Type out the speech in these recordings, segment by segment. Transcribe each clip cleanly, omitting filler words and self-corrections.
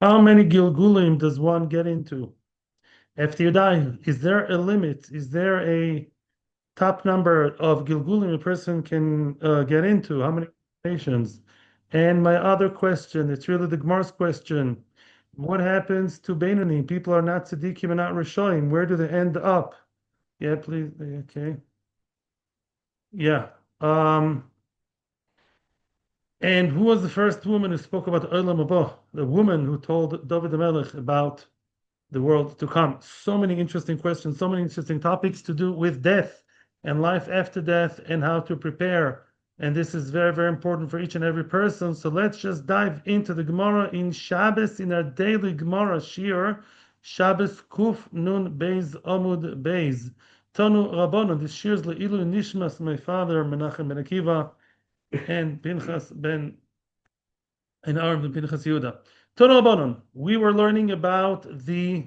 How many Gilgulim does one get into after you die? Is there a limit? Is there a top number of Gilgulim a person can get into? How many nations? And my other question, it's really the Gemara's question. What happens to Beinoni? People are not Tzaddikim and not Rishoyim. Where do they end up? Yeah, please. Okay. Yeah. And who was the first woman who spoke about Olam Haba? The woman who told David the Melech about the world to come. So many interesting questions, so many interesting topics to do with death and life after death and how to prepare. And this is very, very important for each and every person. So let's just dive into the Gemara in Shabbos, in our daily Gemara Shir, Shabbos Kuf Nun Beis Amud Beis. Tonu Rabbanon, this Shir is Le'ilu Nishmas, my father, Menachem Ben Akiva, and Pinchas Ben in Aaron ben Pinchas Yehuda. Tono Abanon. We were learning about the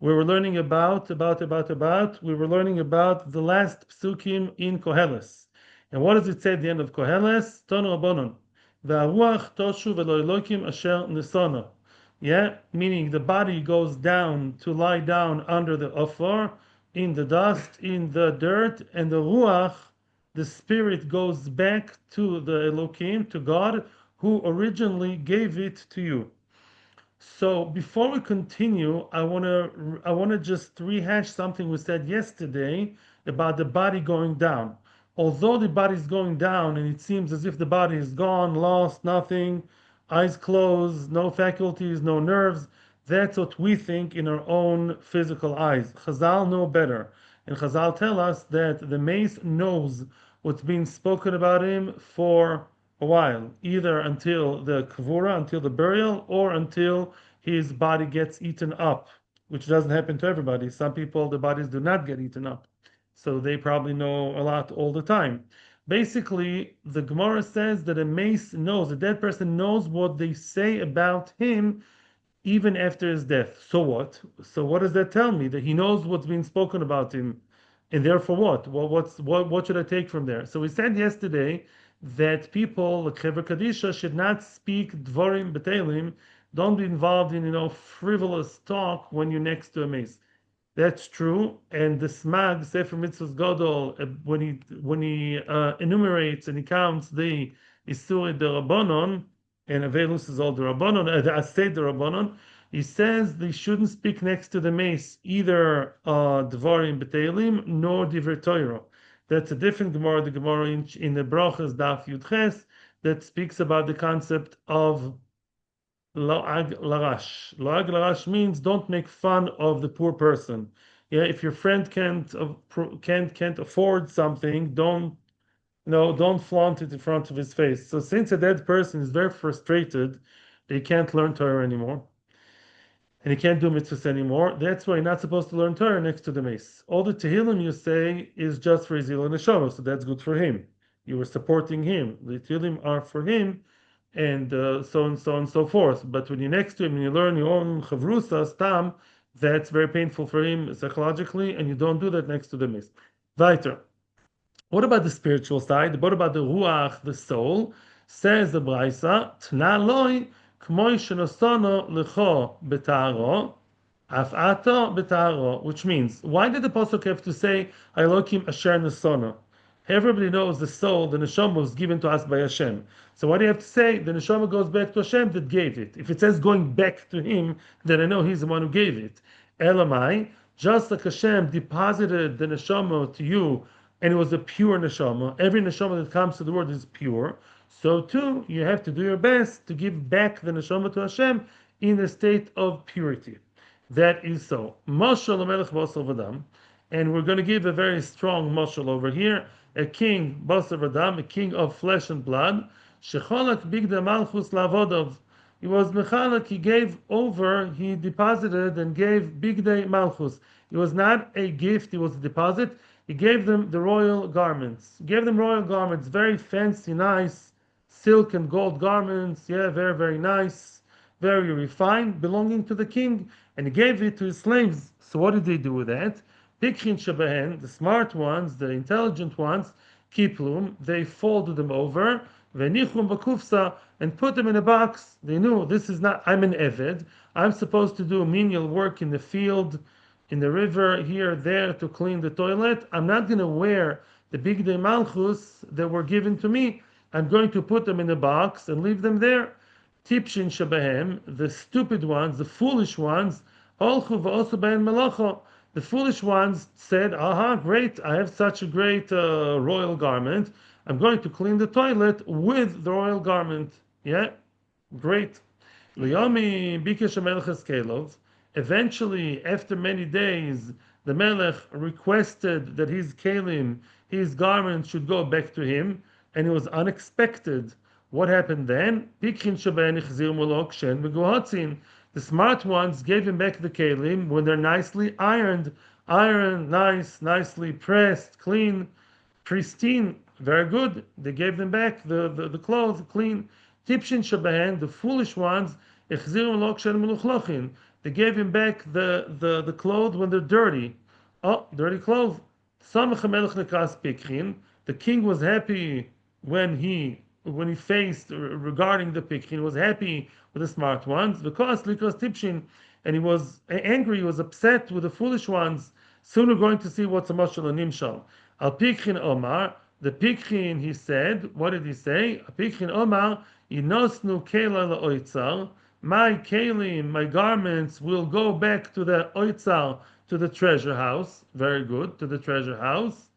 we were learning we were learning about the last psukim in Koheles. And what does it say at the end of Koheles? Tono Abanon. V'aruach toshu v'lo Elokim asher nisana. Yeah, meaning the body goes down to lie down under the offer, in the dust, in the dirt, and the ruach, the spirit, goes back to the Elokim, to God, who originally gave it to you. So before we continue, I want to just rehash something we said yesterday about the body going down. Although the body is going down and it seems as if the body is gone, lost, nothing, eyes closed, no faculties, no nerves, that's what we think in our own physical eyes. Chazal know better. And Chazal tell us that the mace knows what's being spoken about him for a while, either until the kvura, until the burial, or until his body gets eaten up, which doesn't happen to everybody. Some people, the bodies do not get eaten up. So they probably know a lot all the time. Basically, the Gemara says that a mace knows, a dead person knows what they say about him even after his death. So what? So what does that tell me? That he knows what's being spoken about him, and therefore what? What should I take from there? So we said yesterday that people like Chevra Kadisha should not speak dvorim betelim. Don't be involved in frivolous talk when you're next to a mace. That's true. And the Smag, Sefer Mitzvahs Gadol, when he enumerates and he counts the Isurei Derabanan, and Avelus is all Derabanan, the Asay Derabanan, he says they shouldn't speak next to the mace, either Dvarim Betelim nor Divrei Torah. That's a different Gemara, the Gemara in the Brachas Daf Yud Ches, that speaks about the concept of Lo'ag larash. Lo'ag larash means don't make fun of the poor person. Yeah, if your friend can't afford something, don't no, don't flaunt it in front of his face. So since a dead person is very frustrated, they can't learn Torah anymore, and he can't do mitzvahs anymore. That's why you're not supposed to learn Torah next to the mace. All the Tehillim you say is just for Izil and Neshama, so that's good for him. You were supporting him. The Tehillim are for him, and so and so and so forth. But when you're next to him and you learn your own chavrusa, stam, that's very painful for him psychologically, and you don't do that next to the mace. Weiter. What about the spiritual side? What about the ruach, the soul? Says the Braisa, Tna loy k'moy shenosano lecho betaro, afato betaro, which means, why did the Pasuk have to say, Elokim asher nesono? Everybody knows the soul, the neshama, was given to us by Hashem. So why do you have to say the neshama goes back to Hashem that gave it? If it says going back to Him, then I know He's the one who gave it. Elamai, just like Hashem deposited the neshama to you, and it was a pure neshama. Every neshama that comes to the world is pure. So too, you have to do your best to give back the neshama to Hashem in a state of purity. That is so. Mashal Melech Basar Vadam, and we're going to give a very strong mashal over here. A king, Basar Vadam, a king of flesh and blood. Shecholak Bigda Malchus Lavodov. He was mechalak. He gave over. He deposited and gave Bigdei Malchus. It was not a gift. It was a deposit. He gave them the royal garments. He gave them royal garments, very fancy, nice, silk and gold garments. Yeah, very, very nice, very refined, belonging to the king. And he gave it to his slaves. So what did they do with that? Pikhin Shabahen, the smart ones, the intelligent ones, Kiplum, they folded them over. v'nichum b'kufsa, and put them in a box. They knew this is not, I'm an Eved. I'm supposed to do menial work in the field, in the river, here, there, to clean the toilet. I'm not going to wear the Bigdei Malchus that were given to me. I'm going to put them in a box and leave them there. Tipshin shabahem, the stupid ones, the foolish ones, holchu v'osu b'hen melacha. The foolish ones said, aha, great, I have such a great royal garment. I'm going to clean the toilet with the royal garment. Yeah, great. Liyomi bikesh HaMelech Eskelov. Eventually, after many days, the Melech requested that his kelim, his garment, should go back to him, and it was unexpected. What happened then? Pikhin sheben ichzir mulok shen beguhatzin. The smart ones gave him back the kelim when they're nicely ironed, nice, nicely pressed, clean, pristine, very good. They gave them back the clothes clean. Tipshin shabahan, the foolish ones, ichziru mulok shen meluchlochin. They gave him back the clothes when they're dirty. Oh, dirty clothes. Samach HaMelech nekas pikhin. The king was happy when he faced regarding the pikhin. He was happy with the smart ones. Because likos tipshin, and he was angry. He was upset with the foolish ones. Soon we're going to see what's a mashal and nimshal. Al pikhin omar. The pikhin, he said. What did he say? Al pikhin omar inosnu kela la'oitzal. My kelim, my garments will go back to the oitzal, to the treasure house. Very good, to the treasure house.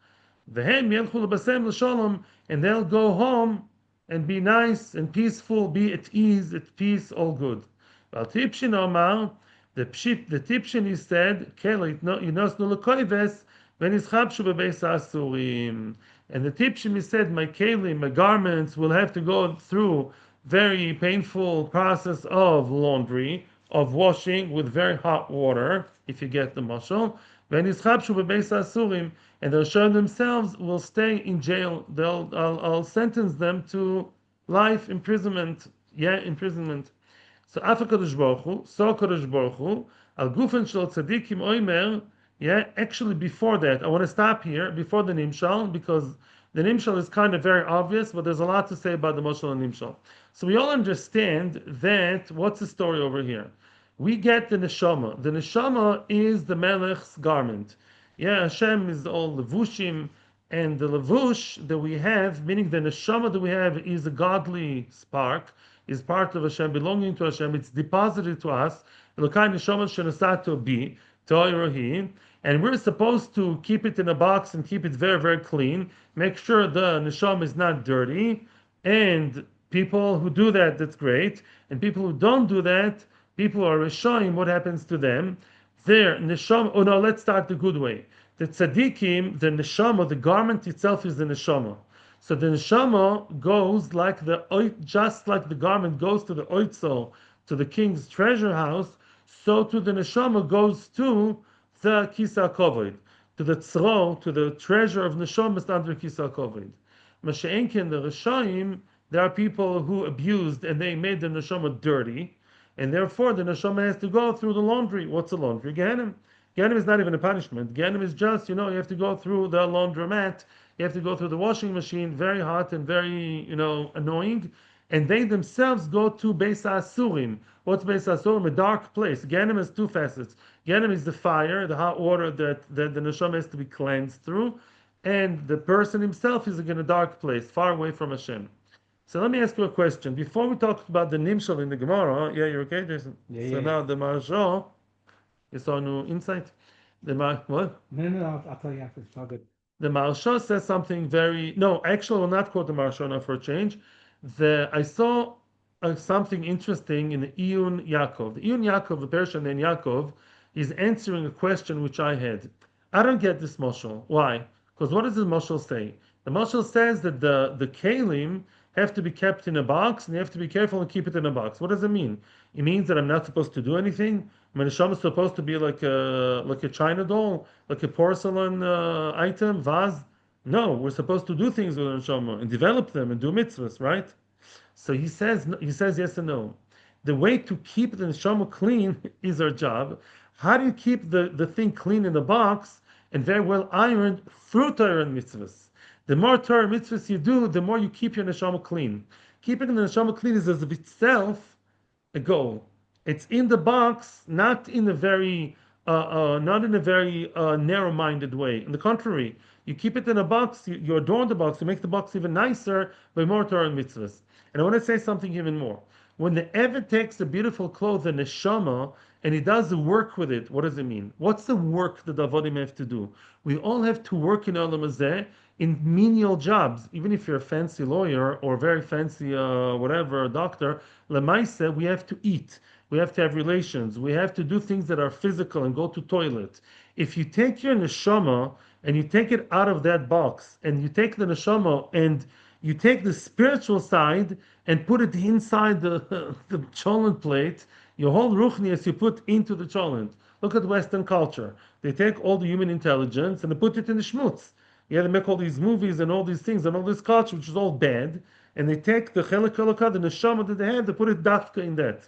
Vehem yelchu lebasem l'shalom, and they'll go home and be nice and peaceful, be at ease, at peace, all good. Val tipshin omar, the tipshin, he said, kela yinosnu lekoives, when ischabshu bebeis asurim. And the tipshin, he said, my kelim, my garments will have to go through very painful process of laundry, of washing with very hot water, if you get the mashal. And they'll show themselves will stay in jail. I'll sentence them to life imprisonment. Yeah, imprisonment. So Afakadosh Baruch Hu, so Kadosh Baruch Hu, Al Gufen Shel Tzadikim Oimer. Yeah, actually before that, I want to stop here before the Nimshal, because the Nimshal is kind of very obvious, but there's a lot to say about the Moshel and Nimshal. So we all understand that, what's the story over here? We get the Neshama. The Neshama is the Melech's garment. Yeah, Hashem is all Levushim, and the Levush that we have, meaning the Neshama that we have, is a godly spark, is part of Hashem, belonging to Hashem. It's deposited to us. Elokai Neshama Shenasato Bi, Toirohi. And we're supposed to keep it in a box and keep it very, very clean. Make sure the neshama is not dirty. And people who do that, that's great. And people who don't do that, people are showing what happens to them. Their neshama, oh no, let's start the good way. The tzaddikim, the neshama, the garment itself is the neshama. So the neshama goes like just like the garment goes to the oitzel, to the king's treasure house, so to the neshama goes to the Kisa Kovid, to the tzro, to the treasure of Neshama under Kisa Kovid. Masha'enkin, the Rishayim, there are people who abused and they made the Neshama dirty, and therefore the Neshama has to go through the laundry. What's the laundry? Gehenim. Gehenim is not even a punishment. Gehenim is just, you have to go through the laundromat, you have to go through the washing machine, very hot and very, annoying, and they themselves go to Beis Asurim. What's Beis Asurim? A dark place. Gehenim has two facets. Gehenim is the fire, the hot water that the neshama has to be cleansed through, and the person himself is in a dark place, far away from Hashem. So let me ask you a question. Before we talked about the Nimshal in the Gemara, yeah, you're okay, Jason? Yeah, so now the Maharsha, you saw a new insight? What? No, I'll tell you after. It's all good. The Maharsha says something very... No, actually, I will not quote the Maharsha now for a change. I saw something interesting in the Iyun Yaakov. The Iyun Yaakov, the Persian named Yaakov, is answering a question which I had. I don't get this mashal. Why? Because what does the mashal say? The mashal says that the kalim have to be kept in a box, and you have to be careful and keep it in a box. What does it mean? It means that I'm not supposed to do anything. My neshama is supposed to be like a china doll, like a porcelain item, vase. No, we're supposed to do things with our neshama and develop them and do mitzvahs, right? So he says yes and no. The way to keep the neshama clean is our job. How do you keep the thing clean in the box and very well ironed through Torah and mitzvahs? The more Torah mitzvahs you do, the more you keep your neshama clean. Keeping the neshama clean is as of itself a goal. It's in the box, not in a very narrow-minded way. On the contrary, you keep it in a box, you adorn the box, you make the box even nicer by more Torah and mitzvahs. And I want to say something even more. When the Eved takes the beautiful clothes, the neshama, and he does the work with it, what does it mean? What's the work that the avodim have to do? We all have to work in Olam Hazeh in menial jobs. Even if you're a fancy lawyer or very fancy whatever doctor, lemaise, we have to eat. We have to have relations. We have to do things that are physical and go to toilet. If you take your neshama and you take it out of that box, and you take the neshama and you take the spiritual side and put it inside the cholent plate, your whole ruchnias you put into the cholent. Look at Western culture. They take all the human intelligence and they put it in the schmutz. Yeah, they make all these movies and all these things and all this culture, which is all bad, and they take the chelik elokah, the neshama that they have, they put it dafka in that.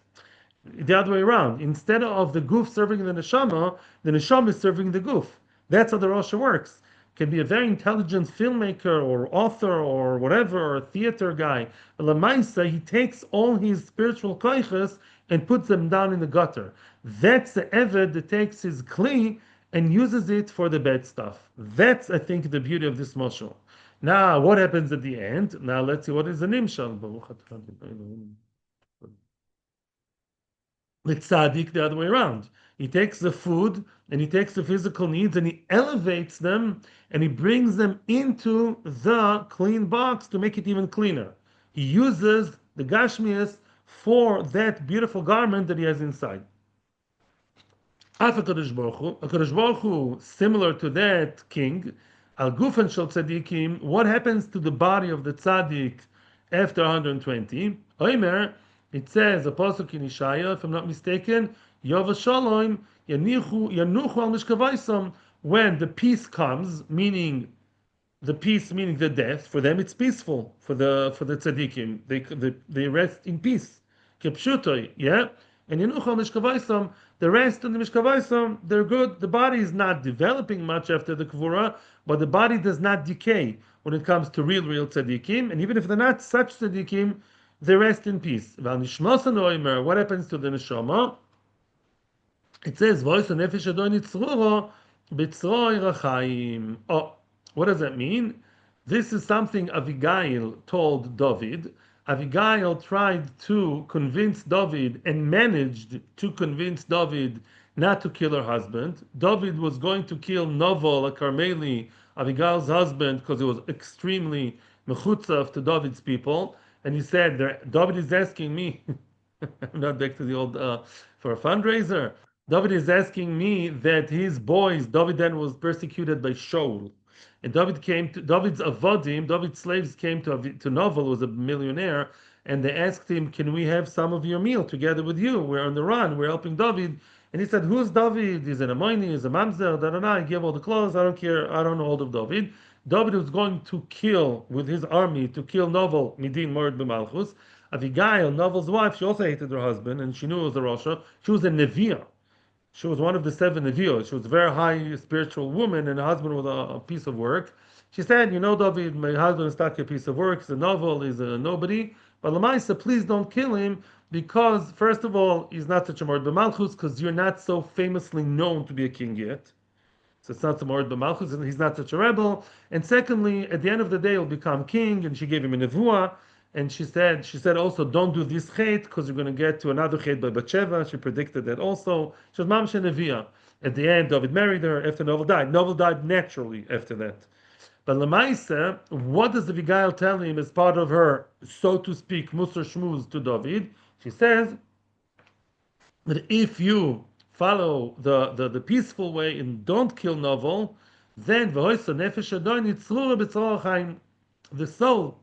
The other way around. Instead of the goof serving the neshama is serving the goof. That's how the Rasha works. Can be a very intelligent filmmaker or author or whatever, or a theater guy. But Lamaisa, he takes all his spiritual koiches and puts them down in the gutter. That's the Eved that takes his kli and uses it for the bad stuff. That's, I think, the beauty of this moshul. Now, what happens at the end? Now, let's see what is the nimshal. With tzaddik the other way around. He takes the food and he takes the physical needs and he elevates them and he brings them into the clean box to make it even cleaner. He uses the gashmias for that beautiful garment that he has inside. HaKadosh Baruch Hu, similar to that king, Al Gufen Shel Tzadikim, what happens to the body of the tzaddik after 120? Omer, it says, a pasuk in Ishaya, if I'm not mistaken, Yova Shalom, Yanuchu al Mishkavaisam, when the peace comes, meaning the peace meaning the death, for them it's peaceful. For the tzaddikim, they rest in peace. Kepshutoi, yeah. And Yenuchal Mishkavaisam, the rest of the Mishkavaisam, they're good. The body is not developing much after the Kvura, but the body does not decay when it comes to real tzaddikim. And even if they're not such tzaddikim, they rest in peace. What happens to the neshama? It says, "Voice and nefesh adon yitzruro b'tzroi rachayim." Oh, what does that mean? This is something Abigail told David. Abigail tried to convince David and managed to convince David not to kill her husband. David was going to kill Novel, a Carmeli, Abigail's husband, because he was extremely mechutzav to David's people. And he said, David is asking me, I'm not back to the old, for a fundraiser. David is asking me that his boys, David then was persecuted by Shaul. And David's avodim, David's slaves came to Novel, who was a millionaire, and they asked him, "Can we have some of your meal together with you? We're on the run. We're helping David." And he said, "Who's David? He's an Ammoni, he's a Mamzer, da da da. I give all the clothes. I don't care. I don't know all of David." David was going to kill with his army to kill Novel, Midin Mored b'Malchus. Abigail, Novel's wife, she also hated her husband, and she knew it was a Rasha. She was a Neviah. She was one of the seven Neviot. She was a very high spiritual woman, and her husband was a piece of work. She said, "You know, David, my husband is stuck a piece of work. He's a novel. He's a nobody. But Lamaisa, please don't kill him because, first of all, he's not such a Mord B'Malchus because you're not so famously known to be a king yet. So it's not the Mord B'Malchus, and he's not such a rebel. And secondly, at the end of the day, he'll become king." And she gave him a nevuah. And she said also, "Don't do this chait because you're going to get to another chait by Bathsheba." She predicted that also. She was Mamshe Neviah. At the end, David married her after Novel died. Novel died naturally after that. But Lamaisa, what does the Abigail tell him as part of her, so to speak, Musar Shmuz to David? She says that if you follow the peaceful way and don't kill Novel, then the soul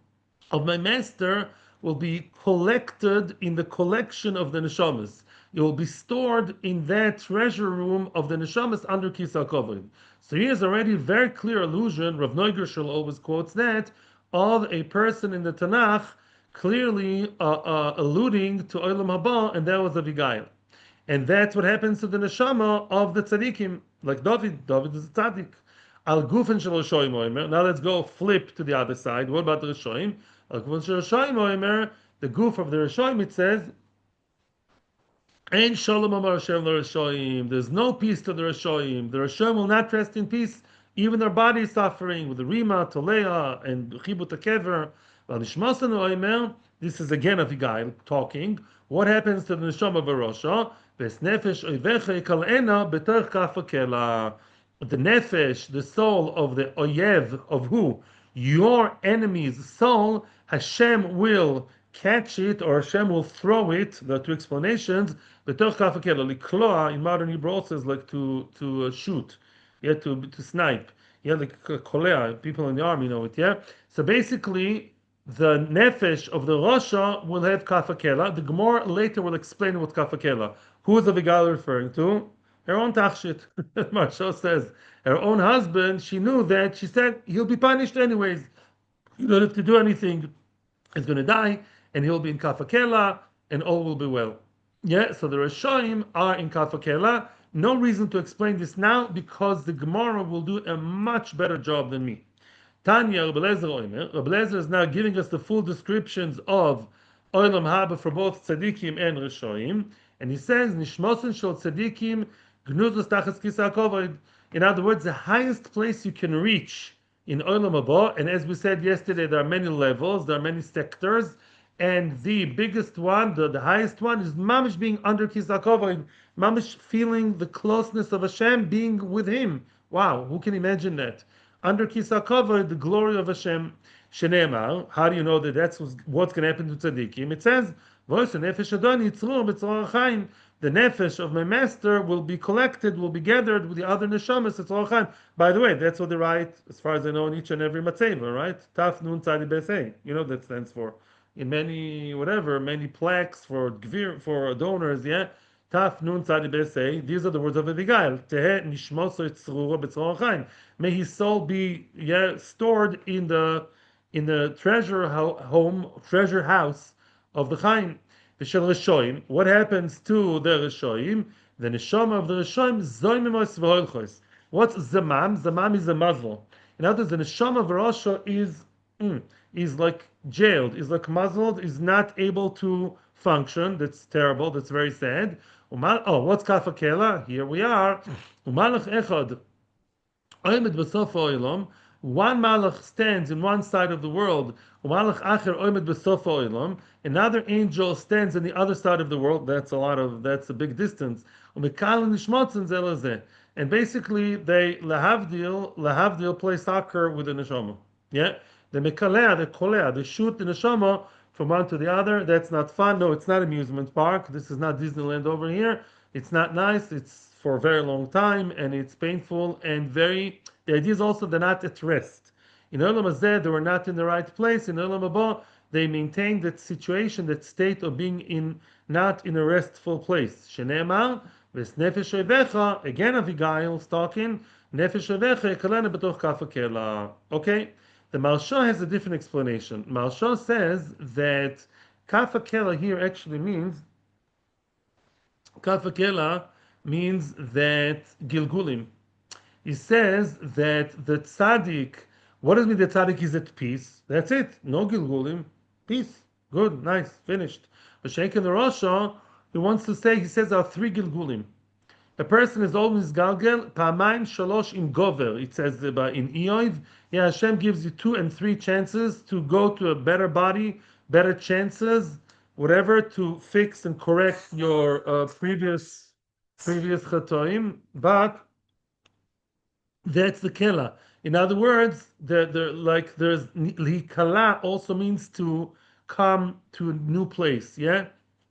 of my master will be collected in the collection of the neshamas. It will be stored in that treasure room of the neshamas under Kisa Kovod. So here's already a very clear allusion, Rav Neugershel always quotes that, of a person in the Tanakh clearly alluding to Olam Haba, and that was Abigail. And that's what happens to the neshama of the tzaddikim, like David. David is a tzaddik. Al gufen shel Rishoyim oimer. Now let's go flip to the other side. What about the Rishoyim? Al gufen shel Rishoyim oimer. The goof of the Rishoyim, it says, Ein shalom amar Hashem l'Rishoyim. There's no peace to the Rishoyim. The Rishoyim will not rest in peace. Even their body is suffering with the Rima, Toleah, and Chibut HaKever. This is again Avigail talking. What happens to the Neshama Barosha? The nefesh, the soul of the oyev, of who? Your enemy's soul, Hashem will catch it, or Hashem will throw it. There are two explanations. B'toch kafakela, likloa in modern Hebrew also is like to shoot, yeah, to snipe, yeah, like kolea. People in the army know it, yeah. So basically, the nefesh of the Rasha will have kafakela. The Gemara later will explain what kafakela. Who is the Avigail referring to? Her own tachshit. Marsha says her own husband. She knew that. She said he'll be punished anyways. You don't have to do anything. He's going to die, and he'll be in kafakela, and all will be well. Yeah. So the Rishonim are in kafakela. No reason to explain this now because the Gemara will do a much better job than me. Tanya Rabbi Lezer is now giving us the full descriptions of Olam Haba for both tzaddikim and Rishonim, and he says Nishmosen shel tzaddikim gnuzos tachas kisa kovod. In other words, the highest place you can reach in Olam Haba, and as we said yesterday, there are many levels, there are many sectors, and the biggest one, the highest one, is mamish being under kisa kovod, mamish feeling the closeness of Hashem, being with Him. Wow, who can imagine that? Under Kisa Kavod, the glory of Hashem. Shenemar, how do you know that that's what's going to happen to tzaddikim? It says, "Voice nefesh adoni yitzru b'tzorah chaim." The nefesh of my master will be collected, will be gathered with the other neshamas at tzorah chaim. By the way, that's what they write, as far as I know, in each and every matzeva, right? Taf nun tzadi besei. You know what that stands for. In many plaques for donors, yeah. Taf nun tzadi besei. These are the words of Avigail. Teheh nishmoso yitzrura b'tzorah chaim. May his soul be stored in the treasure house of the Chaim. V'shel Rishoim. What happens to the Rishoim? The neshama of the Rishoim zoymimos v'holchos. What's zamam? Zamam is a muzzle. In other words, the neshama of Rasha is like jailed, is like muzzled, is not able to function. That's terrible. That's very sad. What's kafakela? Here we are. Umalach echad. One malach stands in one side of the world. Another angel stands in the other side of the world. That's a big distance. And basically, they lahavdil play soccer with the neshama. Yeah, they shoot the neshama from one to the other. That's not fun. No, it's not amusement park. This is not Disneyland over here. It's not nice. It's for a very long time, and it's painful and the idea is also they're not at rest. In Olam Hazeh, they were not in the right place. In Olam Haba, they maintained that situation, that state of being not in a restful place. Shenemar, ves nefesh oivecha, again Avigail talking, nefesh oivecha ekalena b'toch kafakela. Okay, the Marsha has a different explanation. Marsha says that kafakela here actually means that Gilgulim. He says that the tzaddik, what does it mean the tzaddik is at peace? That's it. No Gilgulim. Peace. Good, nice, finished. But Sheikh in the Rasha, he says there are three Gilgulim. A person is always Galgel, Pa'amaim Shalosh im Gover. It says in Eoiv, yeah, Hashem gives you 2 and 3 chances to go to a better body, better chances, whatever, to fix and correct your previous chatoim, but that's the kela. In other words, there's likala also means to come to a new place, yeah,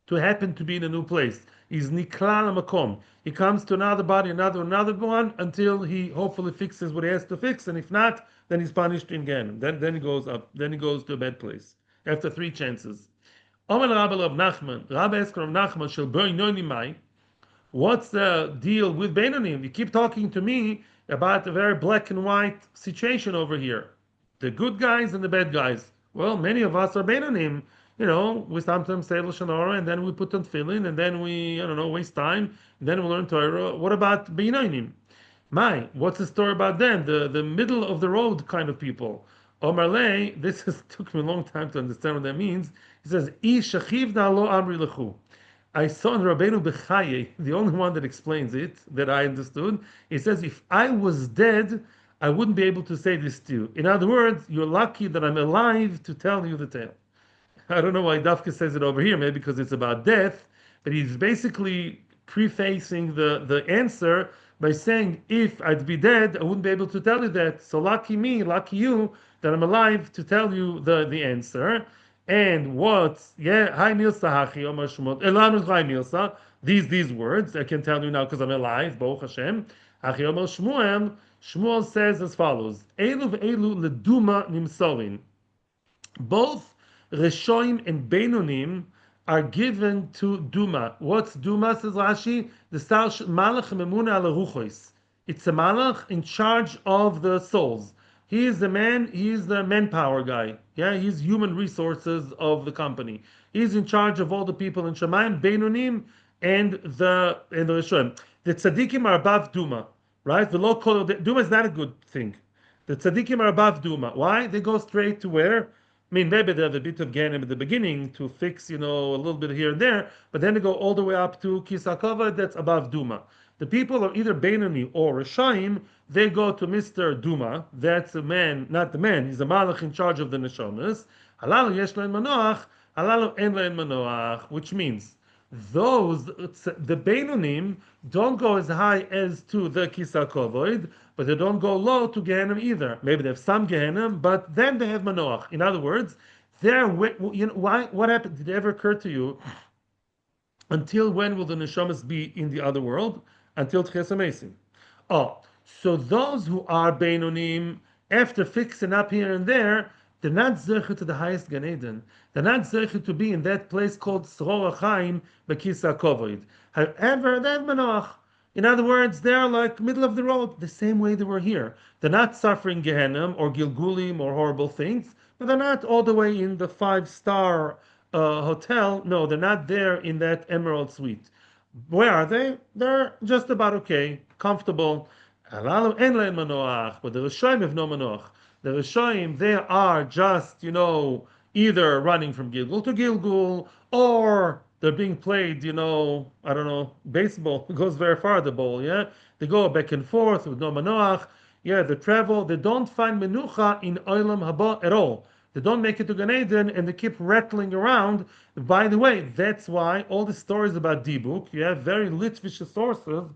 to happen to be in a new place. Is nikla makom. He comes to another body, another one, until he hopefully fixes what he has to fix, and if not, then he's punished again. Then he goes up. Then he goes to a bad place after 3 chances. Omer Rabbi Nachman, Rabbi Esker of Nachman shall burn mai. What's the deal with Beinonim? You keep talking to me about a very black and white situation over here. The good guys and the bad guys. Well, many of us are Beinonim. You know, we sometimes say Lashon Hara, and then we put on tefillin, and then we, waste time, and then we learn Torah. What about Beinonim? What's the story about them? The middle of the road kind of people. Omar Lay, took me a long time to understand what that means. He says, I shachivna lo amri lechu. I saw in Rabbeinu Bechaye, the only one that explains it, that I understood. He says, if I was dead, I wouldn't be able to say this to you. In other words, you're lucky that I'm alive to tell you the tale. I don't know why Dafka says it over here, maybe because it's about death, but he's basically prefacing the answer by saying, if I'd be dead, I wouldn't be able to tell you that. So lucky me, lucky you, that I'm alive to tell you the answer. And what, yeah, hi Milsa Hachi, Omar Shmuel, Elanu Chai Milsa, these words, I can tell you now because I'm alive, Baruch Hashem. Hachi Omar Shmuel, Shmuel says as follows, Elu ve'elu leduma nimsorin. Both Reshoim and Beinonim are given to Duma. What's Duma, says Rashi? The star Malach Memuna ala Ruchois. It's a Malach in charge of the souls. He is the manpower guy. Yeah, he's human resources of the company. He's in charge of all the people in Shemaim, Beinonim, and the Reshoim. The tzaddikim are above Duma, right? Duma is not a good thing. The tzaddikim are above Duma. Why? They go straight to where? I mean, maybe they have a bit of Ganem at the beginning to fix, a little bit here and there, but then they go all the way up to Kisakova, that's above Duma. The people are either Beinoni or Rishaim, they go to Mr. Duma, that's a man, not the man, he's the Malach in charge of the Neshomas. Halalu yesh lein manoach, halalu en lein manoach, which means the Beinonim don't go as high as to the Kisakovoid, but they don't go low to Gehenna either. Maybe they have some Gehenna, but then they have Manoach. In other words, why? What happened? Did it ever occur to you? Until when will the neshamas be in the other world? Until Tchias HaMesim. Oh, so those who are Beinonim, after fixing up here and there, they're not zeichet to the highest Gan Eden. They're not zeichet to be in that place called Sror HaChaim B'Kisa Kovoid. However, they have Manoach. In other words, they're like middle of the road, the same way they were here. They're not suffering Gehenna or Gilgulim or horrible things, but they're not all the way in the five-star hotel. No, they're not there in that emerald suite. Where are they? They're just about okay, comfortable. But the Rishonim have no Manoach. The Rishonim, they are just, either running from Gilgul to Gilgul, or they're being played, I don't know, baseball goes very far, the ball, yeah? They go back and forth with no Manoach. Yeah, they travel. They don't find Menucha in Olam Haba at all. They don't make it to Gan Eden, and they keep rattling around. By the way, that's why all the stories about Dibuk, you have very Litvish sources,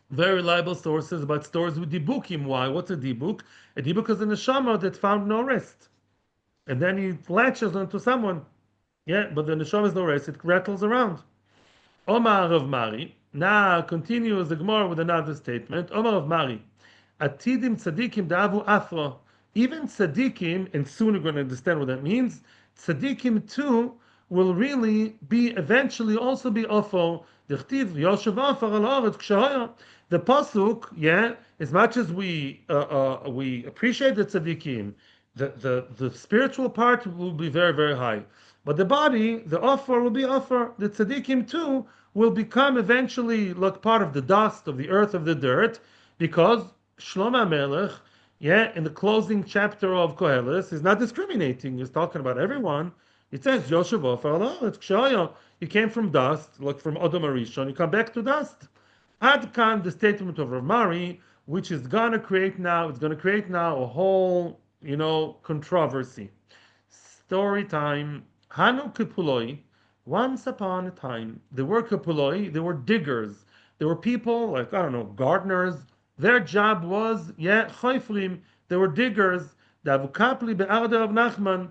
very reliable sources about stories with Dibukim. Why? What's a Dibuk? A Dibuk is a neshama that found no rest. And then he latches onto someone. Yeah, but the neshama is no rest. It rattles around. Omar of Mari. Now continues the Gemara with another statement. Omar of Mari. Atidim tzadikim da'avu afra. Even tzaddikim, and soon we're going to understand what that means, tzaddikim too will really eventually also be ofo. The pasuk, yeah, as much as we appreciate the tzaddikim, the spiritual part will be very, very high. But the body, the offer will be offer. The tzaddikim too will become eventually like part of the dust, of the earth, of the dirt, because Shlomo Melech, yeah, in the closing chapter of Koheles, is not discriminating. He's talking about everyone. It says, Yoshev Ofar, it's Kshoyo. You came from dust, like from Odom Arishon, you come back to dust. Ad Kan, the statement of Rav Mari, which is going to create now a whole, controversy. Story time. Hanu Kipuloi, once upon a time, there were Kipuloi, there were diggers. There were people, like, I don't know, gardeners. Their job was, choifrim, they were diggers. The Avukapli be'arda of Nachman,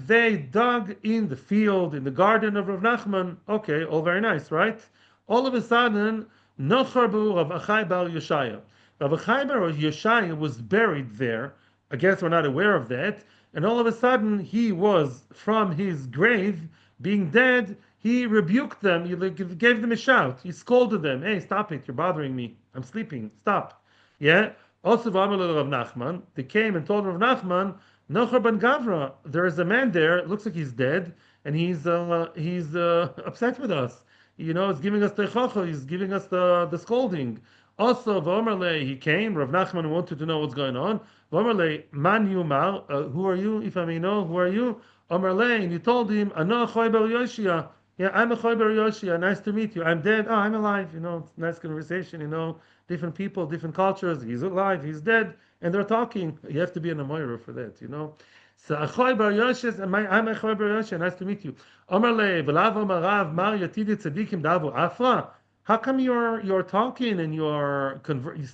they dug in the field, in the garden of Rav Nachman. Okay, all very nice, right? All of a sudden, Nocharbu Rav Achai Bar Yoshaya. Rav Achai Bar Yoshaya was buried there. I guess we're not aware of that. And all of a sudden, he was, from his grave, being dead, he rebuked them, he gave them a shout, he scolded them, hey, stop it, you're bothering me, I'm sleeping, stop. Yeah? Also, Rav Nachman, they came and told Rav Nachman, Nocher ben Gavra, there is a man there, it looks like he's dead, and he's upset with us. He's giving us the chocho, he's giving us the scolding. Also, Vomerle, he came. Rav Nachman wanted to know what's going on. Vomerle, man yumar, who are you? If I may know, who are you? Omerle, and he told him, Ano Choy Bar Yoshia. Yeah, I'm a Choy Bar Yoshia. Nice to meet you. I'm dead. Oh, I'm alive. Nice conversation. Different people, different cultures. He's alive. He's dead, and they're talking. You have to be an Amoira for that. So Achoy Bar Yoshia, I'm a Choy Bar Yoshia. Nice to meet you. Omerle, V'lav Omarav Mar Yatidi Tzadikim Davu Afra. How come you're talking and you're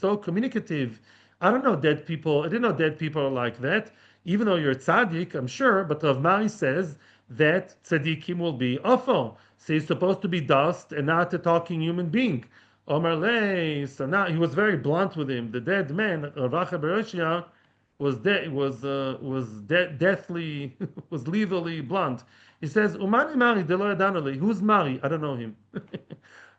so communicative? I don't know dead people. I didn't know dead people are like that. Even though you're tzaddik, I'm sure. But Rav Mari says that tzaddikim will be awful. So he's supposed to be dust and not a talking human being. Omar Lei. So now he was very blunt with him. The dead man, Rav Acha Beroshia, was deathly was lethally blunt. He says, "Umani Mari delo yadanali." Who's Mari? I don't know him.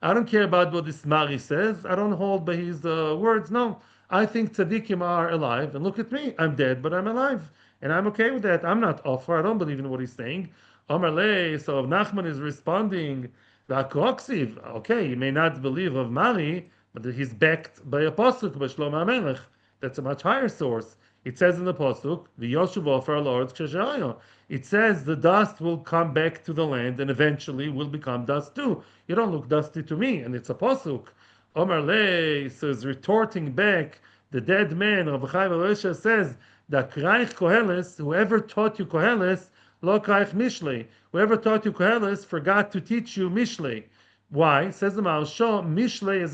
I don't care about what this Mari says. I don't hold by his words. No, I think tzaddikim are alive. And look at me. I'm dead, but I'm alive. And I'm okay with that. I'm not offer. I don't believe in what he's saying. Omar Lei. So Nachman is responding, V'akroksiv. Okay, you may not believe of Mari, but he's backed by a pasuk by Shlomo HaMelech. That's a much higher source. It says in the pasuk, "V'yoshuv ofer Lord k'shayayo." It says the dust will come back to the land and eventually will become dust too. You don't look dusty to me, and it's a pasuk. Omar Lei says, retorting back, the dead man Rabbi Chaim Elisha says that Kraich Koheles, whoever taught you Koheles, lo Kraich Mishlei. Whoever taught you Koheles forgot to teach you Mishlei. Why? Says the Maharsha, Mishlei is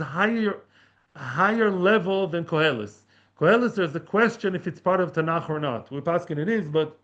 higher level than Koheles. Koheles, there's a question if it's part of Tanakh or not. We're asking it is, but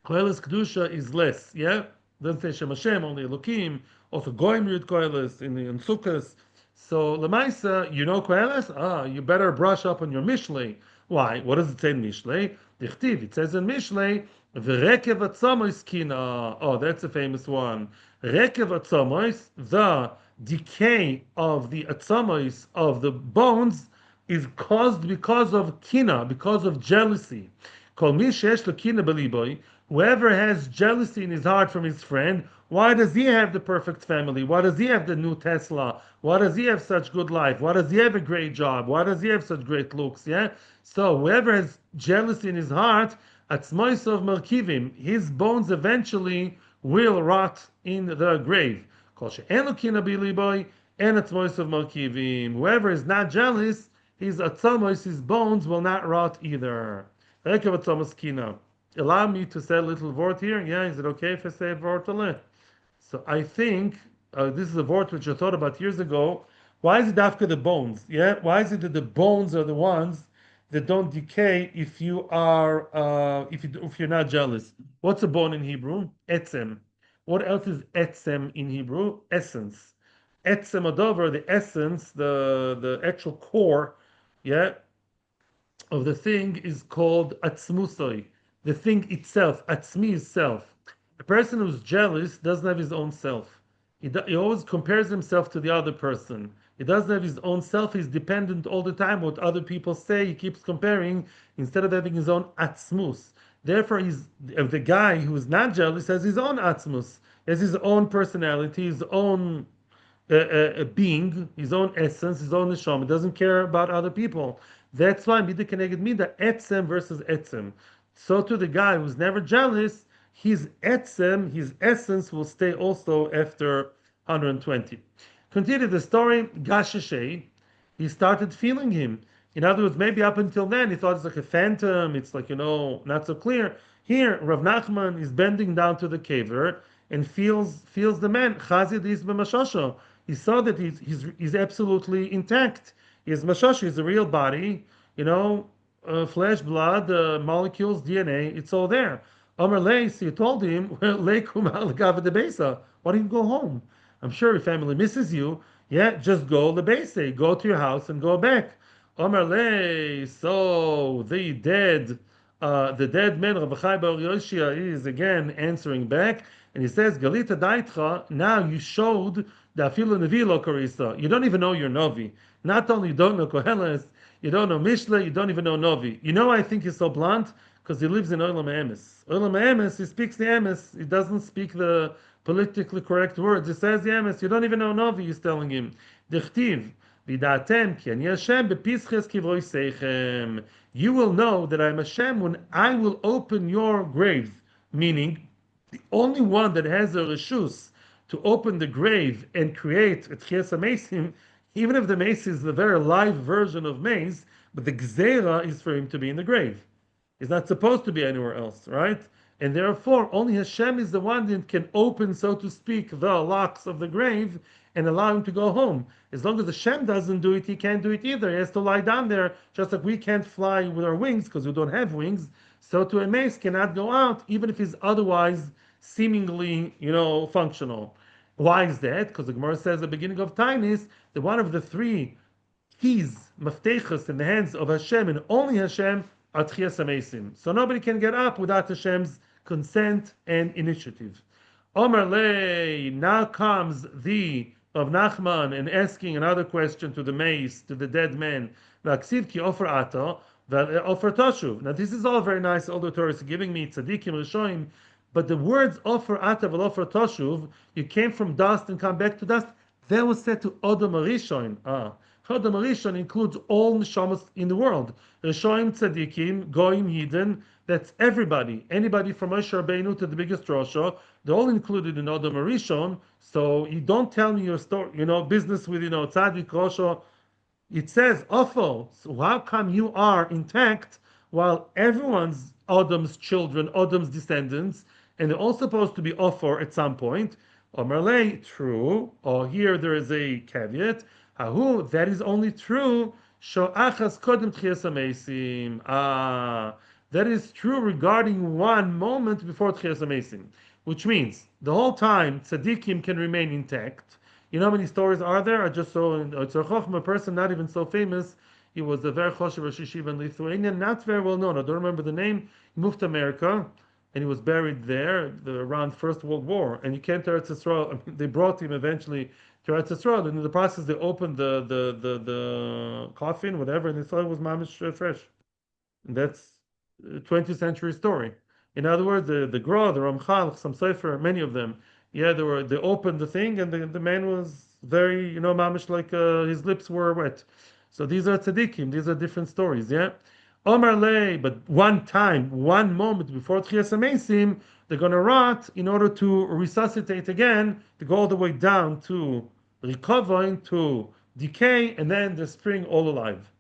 Koheles Kedusha is less, yeah? Doesn't say Shem Hashem, only Elokim. Also Goyim read Koheles in Sukkot. So Lemaisa, you know Koheles? You better brush up on your Mishlei. Why? What does it say in Mishlei? Dichtiv. It says in Mishlei, V'rekev atzamois kina. Oh, that's a famous one. Rekev atzamois, the decay of the atzamois of the bones is caused because of kina, because of jealousy. Kol mi sheyesh lo kina beliboy. Whoever has jealousy in his heart from his friend, why does he have the perfect family? Why does he have the new Tesla? Why does he have such good life? Why does he have a great job? Why does he have such great looks? Yeah. So whoever has jealousy in his heart, atzmois of merkivim, his bones eventually will rot in the grave. Kol she'en lo kina b'liboy, en atzmois of merkivim. Whoever is not jealous, his atzmois, his bones will not rot either. Rekev atzmois kina. Allow me to say a little word here. Yeah, is it okay if I say a word? So I think this is a word which I thought about years ago. Why is it after the bones? Yeah, why is it that the bones are the ones that don't decay if you are if you're not jealous? What's a bone in Hebrew? Etzem. What else is etzem in Hebrew? Essence. Etzem adover, the essence, the actual core, yeah, of the thing is called atzmusoi. The thing itself, atzmi is self. A person who's jealous doesn't have his own self. He always compares himself to the other person. He doesn't have his own self. He's dependent all the time what other people say. He keeps comparing instead of having his own atzmus. Therefore, the guy who is not jealous has his own atzmus, has his own personality, his own being, his own essence, his own neshama. He doesn't care about other people. That's why mida keneged mida, etzem versus etzem. So to the guy who's never jealous, his etzem, his essence, will stay also after 120. Continue the story. Gashashay, he started feeling him. In other words, maybe up until then he thought it's like a phantom. It's like not so clear. Here, Rav Nachman is bending down to the caver and feels the man. Chazid is b'mashasho. He saw that he's absolutely intact. His mashasho is a real body. Flesh, blood, molecules, DNA, it's all there. Amar Leis, he told him, why don't you go home? I'm sure your family misses you. Yeah, just go lebese, go to your house and go back. Amar Leis, so the dead man of Chai Bar Yoshia is again answering back, and he says, Galita Daitcha, now you showed the Afilu Nevi lo Korisa. You don't even know your Novi. Not only you don't know Koheles, you don't know Mishle, you don't even know Novi. I think he's so blunt because he lives in Olam Emes. Olam Emes, he speaks the Emes. He doesn't speak the politically correct words. He says the Emes. You don't even know Novi, he's telling him. Dichtiv, V'datem ki ani Hashem bepisches kivroiseichem. You will know that I'm Hashem when I will open your graves. Meaning, the only one that has a reshus to open the grave and create a tchias amesim, even if the mace is the very live version of mace, but the gzera is for him to be in the grave. He's not supposed to be anywhere else, right? And therefore, only Hashem is the one that can open, so to speak, the locks of the grave and allow him to go home. As long as Hashem doesn't do it, he can't do it either. He has to lie down there, just like we can't fly with our wings because we don't have wings. So to a mace cannot go out, even if he's otherwise seemingly, functional. Why is that? Because the Gemara says at the beginning of Tainis that one of the three keys, maftechas, in the hands of Hashem and only Hashem are tchias amesim. So nobody can get up without Hashem's consent and initiative. Omer lei, now comes the of Nachman and asking another question to the mace, to the dead man. V'aksiv ki ofer ato, ofer toshuv. Now this is all very nice, all the Torah is giving me tzadikim rishoim, but the words ofer ata v'ofer toshuv, you came from dust and come back to dust, that was said to Odom Arishon. Odom Arishon includes all neshamas in the world. Rishoim, tzadikim, goyim, yidden, that's everybody. Anybody from Moshe Rabbeinu to the biggest Rosha, they're all included in Odom Arishon. So you don't tell me your story, business with, tzadik, Rosha. It says, awful. So how come you are intact while everyone's Adam's children, Adam's descendants, and they're all supposed to be offer at some point? Omerlei, true. Or here there is a caveat. Hahu, that is only true. Sho'achas kodem tchias amesim. That is true regarding one moment before tchias amesim, which means the whole time tzaddikim can remain intact. You know how many stories are there? I just saw in Tzar Chochmah, a person not even so famous. He was a very choshev Rosh Yeshiva in Lithuania, not very well known. I don't remember the name. He moved to America, and he was buried there around First World War. And he came to Eretz Yisrael. I mean, they brought him eventually to Eretz Yisrael, and in the process they opened the coffin, whatever, and they saw it was mamish fresh. And that's a 20th century story. In other words, the Gra, the Ramchal, some Sefer, many of them, they opened the thing, and the man was very, mamish, like his lips were wet. So these are tzaddikim, these are different stories, yeah? Omar lei, but one time, one moment before Tchias Amesim, they're going to rot in order to resuscitate again, to go all the way down to recovering, to decay, and then they spring all alive.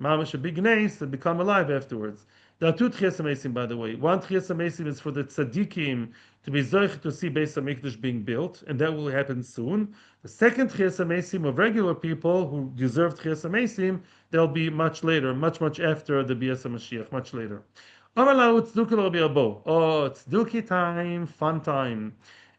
Mamish a big nace, they become alive afterwards. There are two Tchias Amesim, by the way. One Tchias Amesim is for the tzaddikim to be zoich to see Beis HaMikdash being built, and that will happen soon. The second Tchias Amesim of regular people who deserve Tchias Amesim, they'll be much later, much after the Bias HaMashiach, much later. Oh, tzduki time, fun time.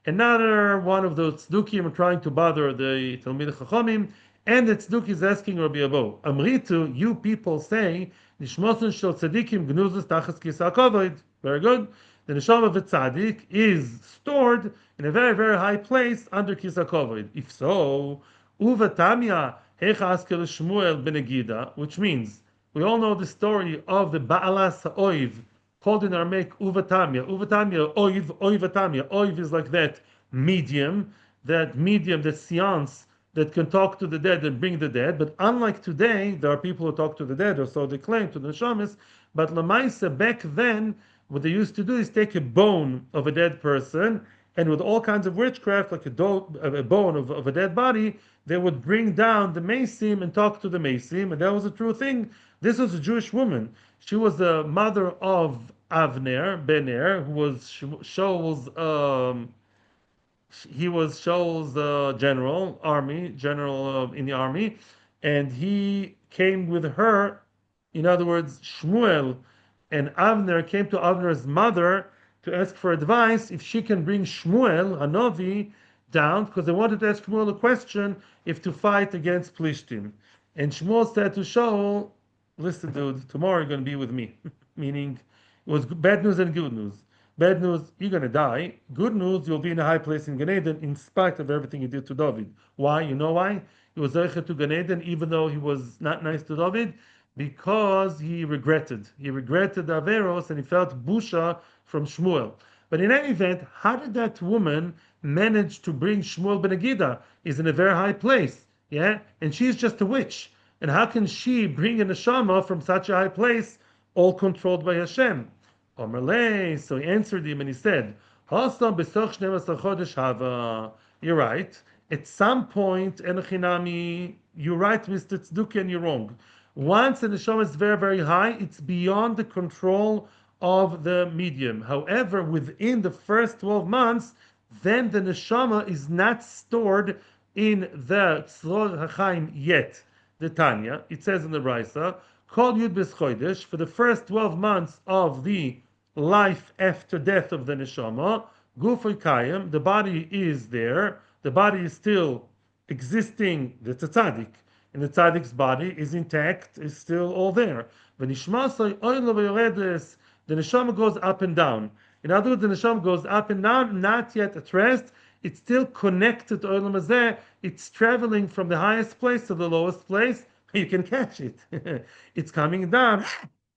Another one of those tzdukim are trying to bother the Talmid Chachamim, and the tzduki is asking Rabbi Abo, Amritu, you people say, Nishmosun shel tzadikim gnuzes tachas kisa kavod. Very good. The neshama of a tzaddik is stored in a very, very high place under kisa kavod. If so, uva tamia hecha askel Shmuel ben Egida, which means we all know the story of the Baalas Ha'oiv, called in Aramaic uva tamia. Uva tamia, oiv, oiva tamia. Oiv is like that medium, that seance that can talk to the dead and bring the dead. But unlike today, there are people who talk to the dead, or so they claim, to the neshamis. But lamaisa, back then, what they used to do is take a bone of a dead person, and with all kinds of witchcraft, like a bone of a dead body, they would bring down the mesim and talk to the mesim, and that was a true thing. This was a Jewish woman. She was the mother of Avner, Ben Er, who was Shaul's general in the army, and he came with her. In other words, Shmuel and Avner came to Avner's mother to ask for advice if she can bring Shmuel, Hanovi, down, because they wanted to ask Shmuel a question if to fight against Plishtim. And Shmuel said to Shaul, listen, dude, tomorrow you're going to be with me. Meaning, it was bad news and good news. Bad news, you're going to die. Good news, you'll be in a high place in Gan Eden in spite of everything he did to David. Why? You know why? He was Zeicha to Gan Eden even though he was not nice to David, because he regretted. He regretted the Averos and he felt busha from Shmuel. But in any event, how did that woman manage to bring Shmuel ben Agida? He's in a very high place. Yeah, and she's just a witch. And how can she bring a neshama from such a high place, all controlled by Hashem? Omerle, so he answered him and he said, "Hasam besoch 12 chodesh hava." You're right. At some point, Enochinami, you're right, Mr. Tzduki, and you're wrong. Once the neshama is very, very high, it's beyond the control of the medium. However, within the first 12 months, then the neshama is not stored in the Tzlor HaChaim yet. The Tanya, it says in the Raisa, Kol Yud B'Schoidesh, for the first 12 months of the life after death of the neshama, Gufoy Kayim, the body is there, the body is still existing, the tzaddik, and the tzaddik's body is intact, is still all there. V'nishmasay oilo v'yoredes, the neshama goes up and down. In other words, the neshama goes up and down, not yet at rest. It's still connected to olam hazeh. It's traveling from the highest place to the lowest place. You can catch it. It's coming down.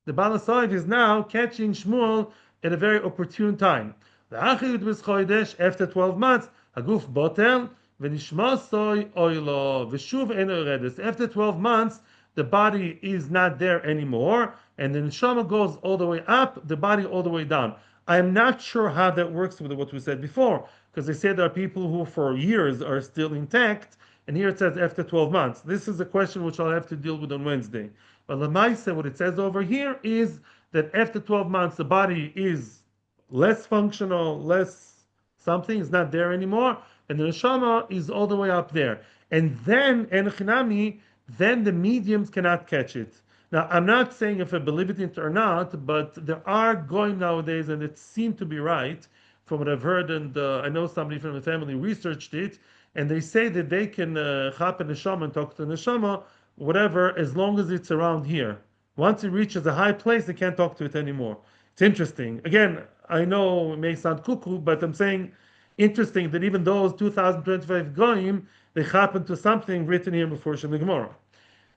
The Baal HaSoiv is now catching Shmuel at a very opportune time. After 12 months, Haguf Botel, Venishmasoi Oilo, Veshuv Eno Yoredes. After 12 months, the body is not there anymore, and the neshama goes all the way up, the body all the way down. I am not sure how that works with what we said before, because they say there are people who for years are still intact, and here it says after 12 months. This is a question which I'll have to deal with on Wednesday. But Lamaisa, what it says over here is that after 12 months, the body is less functional, less something, is not there anymore, and the neshama is all the way up there. And then, Enochinami, then the mediums cannot catch it. Now, I'm not saying if I believe it or not, but there are going nowadays, and it seemed to be right from what I've heard, and I know somebody from the family researched it, and they say that they can chap a neshama and talk to the neshama, whatever, as long as it's around here. Once it reaches a high place, they can't talk to it anymore. It's interesting. Again, I know it may sound cuckoo, but I'm saying interesting that even those 2025 goyim, they happen to something written here before Shem Gemara.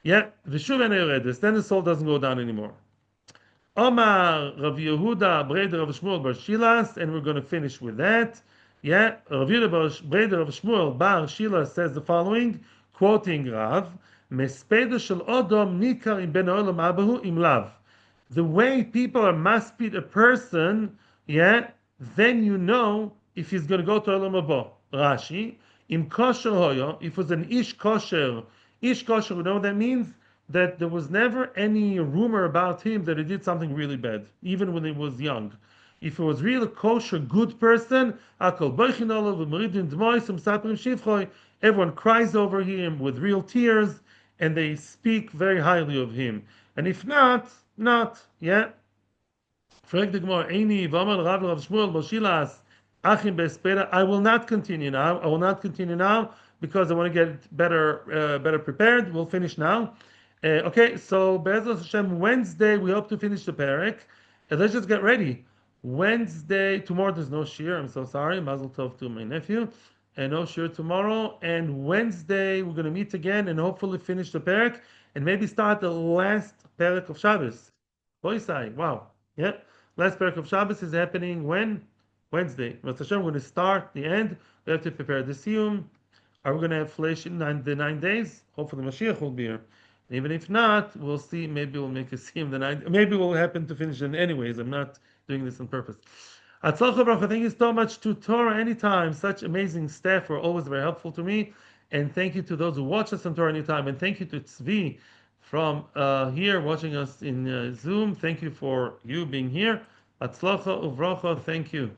Yeah, Vishuv and Eredis, then the soul doesn't go down anymore. Omar Rav Yehuda Breder Rav Shmuel Bar Shilas, and we're going to finish with that. Yeah, Rav Yehuda Breder Rav Shmuel Bar Shilas says the following, quoting Rav, Mespeda shel Odom nikar im ben olam abahu im lav. The way people are maspid a person, yeah, then you know if he's going to go to olam haba. Rashi, im kosher hoyo, if it was an ish kosher, you know what that means? That there was never any rumor about him that he did something really bad, even when he was young. If it was really a kosher, good person, everyone cries over him with real tears, and they speak very highly of him. And if not, not, yeah. I will not continue now. I will not continue now because I want to get better prepared. We'll finish now. Okay, so Be'ezras Hashem, Wednesday we hope to finish the parak. Let's just get ready. Wednesday, tomorrow there's no shir. I'm so sorry. Mazel tov to my nephew. And no shir tomorrow. And Wednesday we're going to meet again and hopefully finish the parak and maybe start the last parak of Shabbos. Boisai, wow. Yeah. Last parak of Shabbos is happening when? Wednesday. We're going to start the end. We have to prepare the siyum. Are we going to have flesh in the 9 days? Hopefully Mashiach will be here. And even if not, we'll see. Maybe we'll make a siyum the 9. Maybe we'll happen to finish it anyways. I'm not doing this on purpose. Atzlacha bracha. Thank you so much to Torah Anytime. Such amazing staff were always very helpful to me. And thank you to those who watch us on Torah Anytime. And thank you to Tzvi from here watching us in Zoom. Thank you for you being here. Atzlacha uvracha. Thank you.